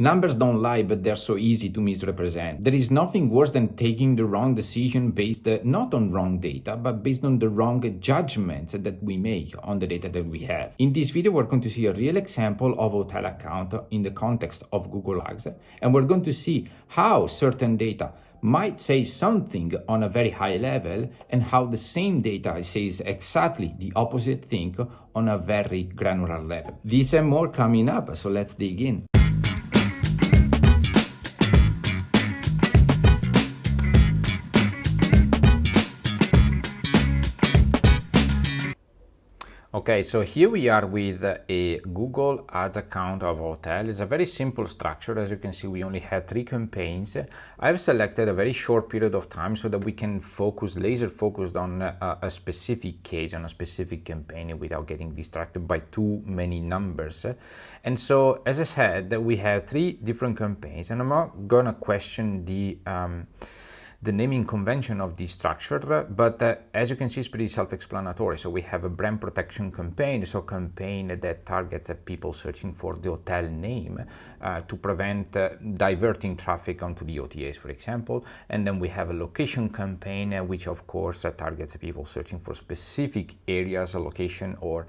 Numbers don't lie, but they're so easy to misrepresent. There is nothing worse than taking the wrong decision based not on wrong data, but based on the wrong judgments that we make on the data that we have. In this video, we're going to see a real example of hotel account in the context of Google Ads, and we're going to see how certain data might say something on a very high level and how the same data says exactly the opposite thing on a very granular level. This and more coming up, so let's dig in. Okay, so here we are with a Google Ads account of a hotel. It's a very simple structure. As you can see, we only have 3 campaigns. I've selected a very short period of time so that we can focus, laser focused on a specific case, on a specific campaign without getting distracted by too many numbers. And so, as I said, we have 3 different campaigns, and I'm not gonna question the naming convention of this structure, but as you can see, it's pretty self-explanatory. So we have a brand protection campaign, so a campaign that targets people searching for the hotel name to prevent diverting traffic onto the OTAs, for example. And then we have a location campaign, which of course targets people searching for specific areas, a location or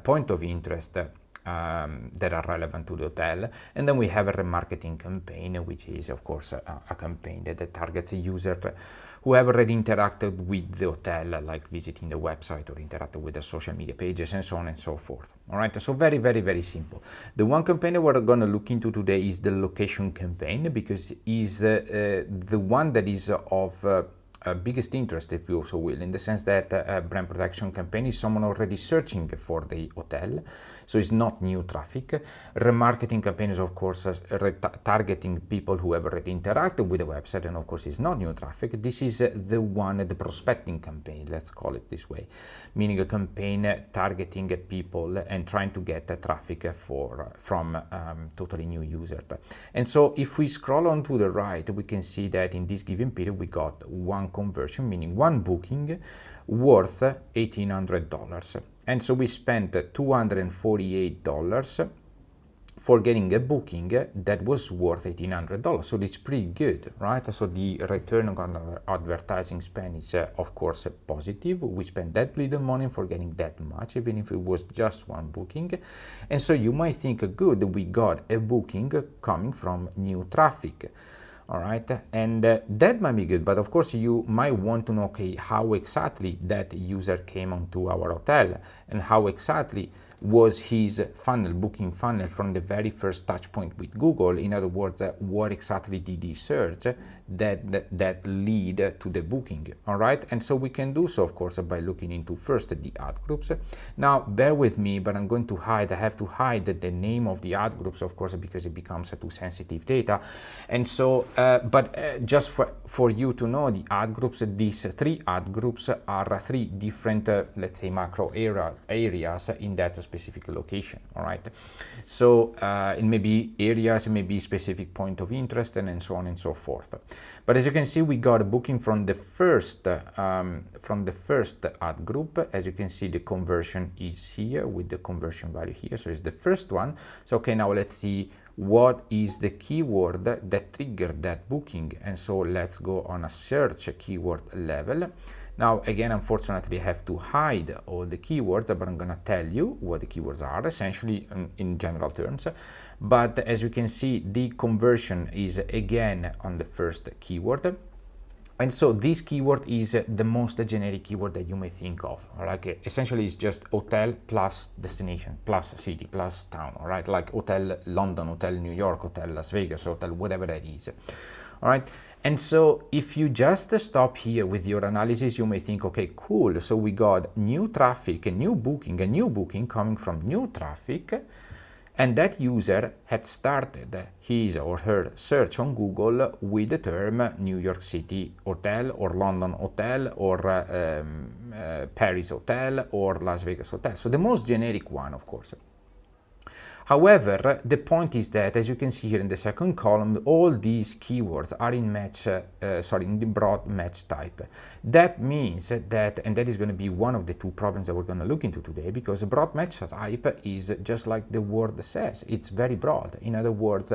point of interest that are relevant to the hotel. And then we have a remarketing campaign, which is of course a campaign that targets a user who have already interacted with the hotel, like visiting the website or interacted with the social media pages and so on and so forth. All right, so very, very, very simple. The one campaign that we're going to look into today is the location campaign, because is the one that is of biggest interest, if you also will, in the sense that brand protection campaign is someone already searching for the hotel, so it's not new traffic. Remarketing campaign is of course targeting people who have already interacted with the website, and of course it's not new traffic. This is the one, the prospecting campaign, let's call it this way, meaning a campaign targeting people and trying to get traffic from totally new users. And so if we scroll on to the right, we can see that in this given period we got one conversion, meaning one booking worth $1,800, and so we spent $248 for getting a booking that was worth $1,800. So it's pretty good, right? So the return on our advertising spend is of course positive. We spent that little money for getting that much, even if it was just one booking. And so you might think, good, we got a booking coming from new traffic. All right, and that might be good, but of course you might want to know, okay, how exactly that user came onto our hotel and how exactly was his funnel, booking funnel, from the very first touch point with Google. In other words, what exactly did he search that lead to the booking? All right, and so we can do so, of course, by looking into first the ad groups. Now, bear with me, but I'm going to hide. I have to hide the name of the ad groups, of course, because it becomes too sensitive data. And so, just for you to know, the ad groups, these 3 ad groups are 3 different, let's say, macro areas in that specific location. All right, so it may be areas, it may be specific point of interest, and so on and so forth. But as you can see, we got a booking from the first ad group. As you can see, the conversion is here with the conversion value here, so it's the first one. So okay, now let's see what is the keyword that triggered that booking. And so let's go on a search keyword level. Now, again, unfortunately, I have to hide all the keywords, but I'm going to tell you what the keywords are, essentially in general terms. But as you can see, the conversion is again on the first keyword. And so this keyword is the most generic keyword that you may think of. Like essentially it's just hotel plus destination, plus city, plus town, all right? Like hotel London, hotel New York, hotel Las Vegas, hotel whatever that is. All right, and so if you just stop here with your analysis, you may think, okay, cool, so we got new traffic, a new booking coming from new traffic, and that user had started his or her search on Google with the term New York City hotel, or London hotel, or Paris hotel, or Las Vegas hotel, so the most generic one, of course. However, the point is that, as you can see here in the second column, all these keywords are in in the broad match type. That means that, and that is going to be one of the two problems that we're going to look into today, because a broad match type is just like the word says, it's very broad. In other words,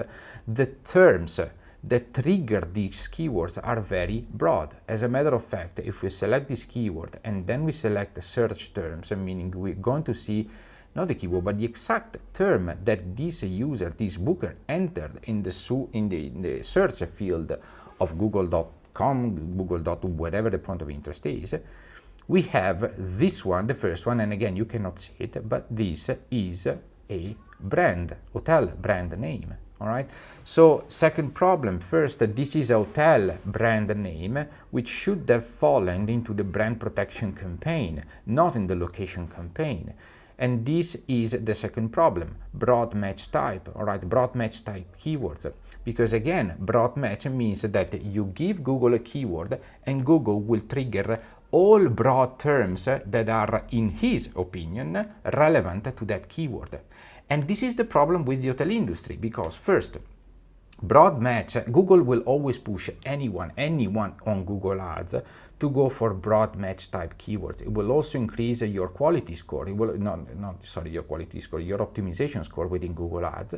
the terms that trigger these keywords are very broad. As a matter of fact, if we select this keyword and then we select the search terms, meaning we're going to see not the keyword, but the exact term that this user, this booker, entered in the search field of google.com, Google. Whatever the point of interest is, we have this one, the first one, and again, you cannot see it, but this is a brand, hotel brand name. All right. So second problem, first, this is a hotel brand name, which should have fallen into the brand protection campaign, not in the location campaign. And this is the second problem, broad match type, all right, broad match type keywords. Because again, broad match means that you give Google a keyword and Google will trigger all broad terms that are, in his opinion, relevant to that keyword. And this is the problem with the hotel industry, because first, broad match, Google will always push anyone on Google Ads to go for broad match type keywords. It will also increase your quality score. It will your quality score, your optimization score within Google Ads.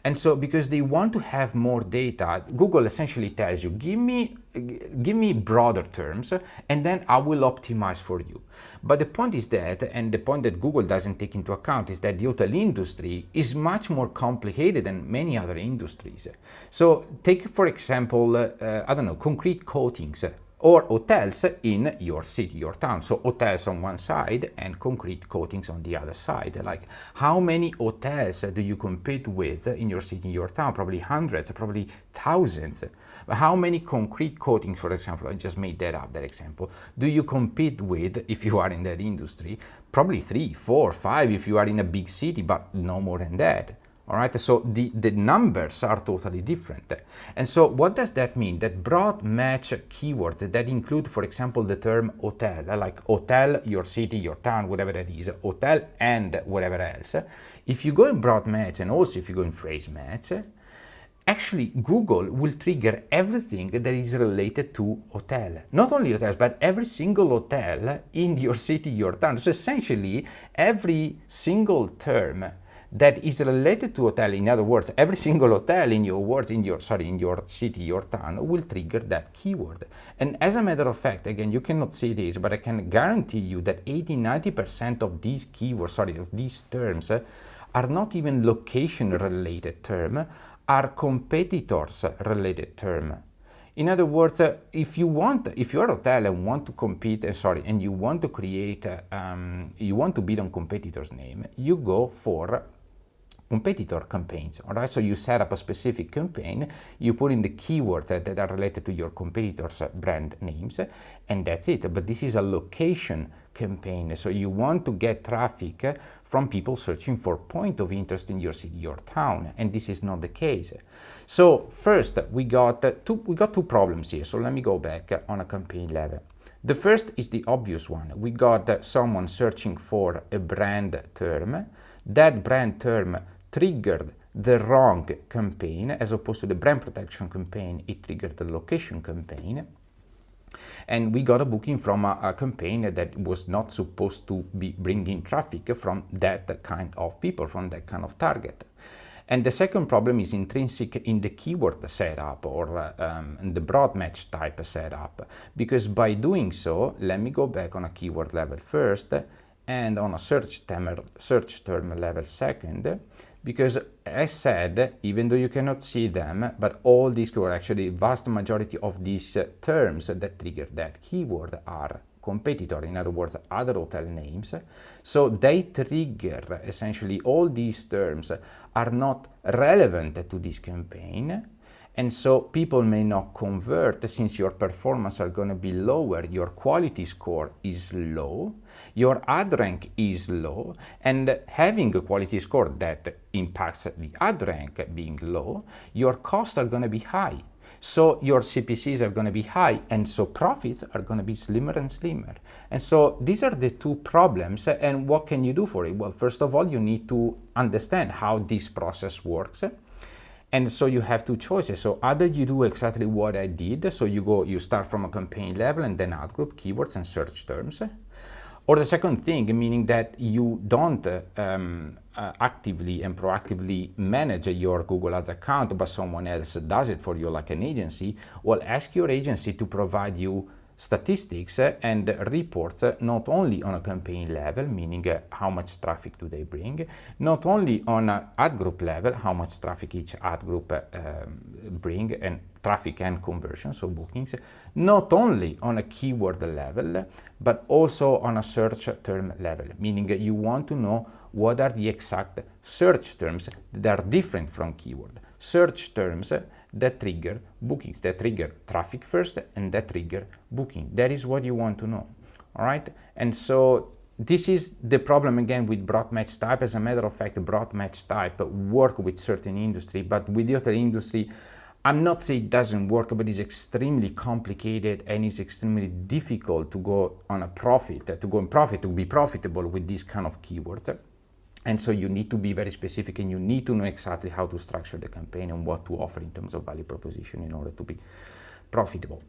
And so, because they want to have more data, Google essentially tells you, give me broader terms, and then I will optimize for you. But the point is that, and the point that Google doesn't take into account, is that the hotel industry is much more complicated than many other industries. So take, for example, concrete coatings or hotels in your city, your town. So hotels on one side and concrete coatings on the other side. Like, how many hotels do you compete with in your city, your town? Probably hundreds, probably thousands. But how many concrete coatings, for example, I just made that up, that example, do you compete with if you are in that industry? Probably 3, 4, 5 if you are in a big city, but no more than that. All right, so the numbers are totally different. And so what does that mean? That broad match keywords that include, for example, the term hotel, like hotel, your city, your town, whatever that is, hotel and whatever else. If you go in broad match and also if you go in phrase match, actually Google will trigger everything that is related to hotel. Not only hotels, but every single hotel in your city, your town. So essentially, every single term that is related to hotel, in other words, every single hotel in your city, your town, will trigger that keyword. And as a matter of fact, again, you cannot see this, but I can guarantee you that 80-90% of these keywords, of these terms, are not even location-related term, are competitors-related term. In other words, if you're a hotel and want to compete, and you want to create, you want to bid on competitor's name, you go for competitor campaigns. All right, so you set up a specific campaign, you put in the keywords that are related to your competitors' brand names, and that's it. But this is a location campaign, so you want to get traffic from people searching for point of interest in your city or town, and this is not the case. So first, we got two problems here. So let me go back on a campaign level. The first is the obvious one. We got someone searching for a brand term. That brand term triggered the wrong campaign, as opposed to the brand protection campaign, it triggered the location campaign. And we got a booking from a campaign that was not supposed to be bringing traffic from that kind of people, from that kind of target. And the second problem is intrinsic in the keyword setup, or in the broad match type setup. Because by doing so, let me go back on a keyword level first, and on a search term level second, because as said, even though you cannot see them, but all these keywords, actually vast majority of these terms that trigger that keyword are competitor, in other words, other hotel names. So they trigger, essentially all these terms are not relevant to this campaign, and so people may not convert since your performance are going to be lower, your quality score is low, your ad rank is low, and having a quality score that impacts the ad rank being low, your costs are going to be high. So your CPCs are going to be high, and so profits are going to be slimmer and slimmer. And so these are the two problems. And what can you do for it? Well, first of all, you need to understand how this process works. And so you have two choices. So either you do exactly what I did, so you start from a campaign level and then out group, keywords and search terms. Or the second thing, meaning that you don't actively and proactively manage your Google Ads account, but someone else does it for you, like an agency. Well, ask your agency to provide you statistics and reports, not only on a campaign level, meaning how much traffic do they bring, not only on an ad group level, how much traffic each ad group bring, and traffic and conversion, so bookings, not only on a keyword level, but also on a search term level, meaning you want to know what are the exact search terms that are different from keyword. Search terms that trigger bookings, that trigger traffic first, and that trigger booking. That is what you want to know, all right? And so this is the problem again with broad match type. As a matter of fact, broad match type work with certain industry, but with the other industry, I'm not saying it doesn't work, but it's extremely complicated and it's extremely difficult to go on a profit, to be profitable with these kind of keywords. And so you need to be very specific, and you need to know exactly how to structure the campaign and what to offer in terms of value proposition in order to be profitable.